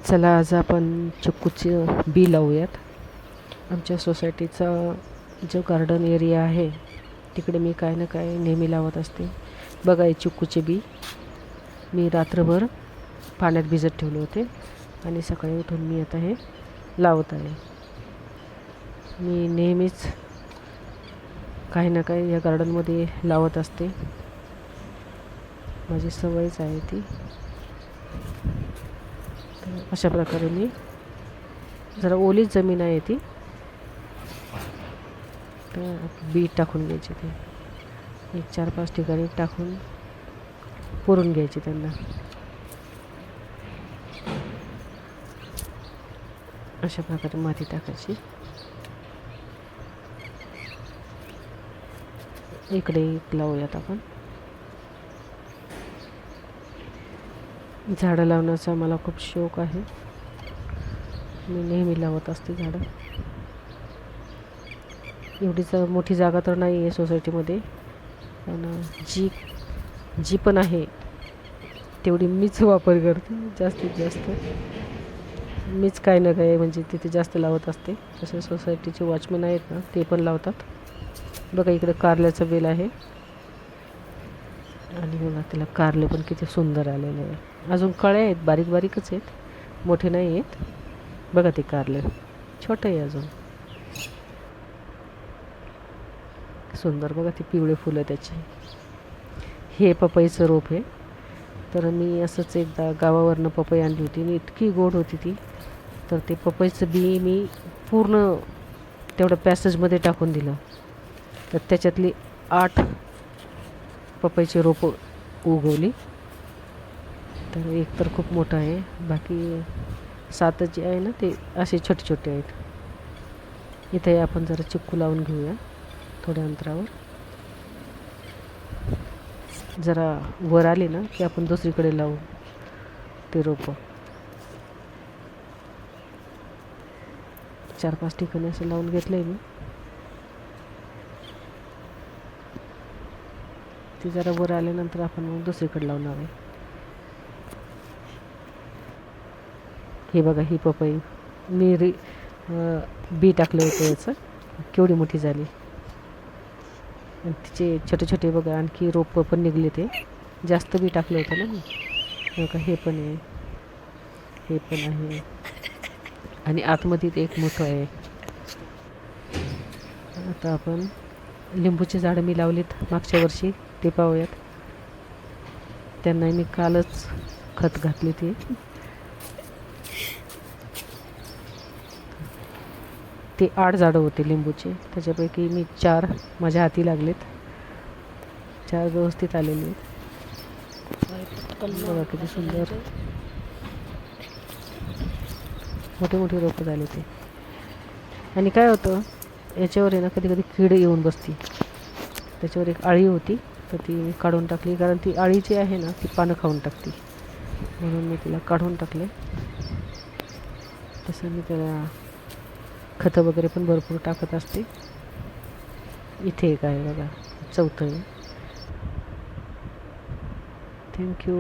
चला आज आपण चिक्कूचे बी लावूयात. आमच्या सोसायटीचा जो गार्डन एरिया आहे तिकडे मी काय ना काय नेहमी लावत असते. बघा हे चिक्कूचे बी मी रात्रभर पाण्यात भिजत ठेवले होते आणि सकाळी उठून मी आता हे लावत आहे. मी नेहमीच काही ना काही या गार्डनमध्ये लावत असते, माझी सवयच आहे ती. अशा प्रकारे मी जरा ओलीच जमीन आहे ती, तर बी टाकून घ्यायचे. ते एक 4-5 ठिकाणी टाकून पुरून घ्यायचे त्यांना. अशा प्रकारे माती टाकायची. इकडे एक लावूयात आपण. झाडं लावण्याचा मला खूप शौक आहे, मी नेहमी लावत असते झाडं. एवढीच मोठी जागा तर नाही आहे सोसायटीमध्ये, पण जी पण आहे तेवढी मीच वापर करते. जास्तीत जास्त मीच काय ना काय म्हणजे तिथे जास्त लावत असते. तसे सोसायटीचे वॉचमन आहेत ना, ते पण लावतात. बघा इकडे कारल्याचं बेल आहे आणि बघा त्याला कारले पण किती सुंदर आलेले आहे. अजून कळे आहेत, बारीक बारीकच आहेत, मोठे नाही आहेत. बघा ते कारले छोटं आहे अजून, सुंदर. बघा ते पिवळे फुलं त्याचे. हे पपईचं रोप आहे. तर मी असंच एकदा गावावरनं पपई आणली होती आणि इतकी गोड होती ती. तर ते पपईचं बी मी पूर्ण तेवढं पॅसेजमध्ये टाकून दिलं. तर त्याच्यातली 8 पपईची रोपं उगवली. तर एक तर खूप मोठं आहे, बाकी 7 जे आहे ना ते असे छोटे छोटे आहेत. इथे आपण जरा चिक्कू लावून घेऊया थोड्या अंतरावर. जरा वर आले ना की आपण दुसरीकडे लावू ते रोपं. 4-5 ठिकाणी असं लावून घेतलं आहे मी. ती जरा वर आल्यानंतर आपण मग दुसरीकडे लावणार आहे. हे बघा ही पपई मी बी टाकलं होतं याचं, केवढी मोठी झाली. आणि तिचे छोटे छोटे बघा आणखी रोपं पण निघले. ते जास्त बी टाकलं होतं ना मी. बघा हे पण आहे, हे पण आहे आणि आतमध्ये ते एक मोठं आहे. आता आपण लिंबूचे झाडं मी लावलीत मागच्या वर्षी, ते पाहूयात. त्यांना मी कालच खत घातली. ते 8 झाडं होते लिंबूचे, त्याच्यापैकी मी 4 माझ्या हाती लागलेत. 4 व्यवस्थित आलेले आहेत. बघा किती सुंदर मोठे मोठे रोपं झाले ते. आणि काय होतं याच्यावर आहे ना, कधी कधी कीड येऊन बसती. त्याच्यावर एक अळी होती, तर ती मी काढून टाकली, कारण ती अळी जी आहे ना ती पानं खाऊन टाकते, म्हणून मी तिला काढून टाकले. तसं मी त्याला खतं वगैरे पण भरपूर टाकत असते. इथे एक आहे बघा, 4थं आहे. थँक्यू.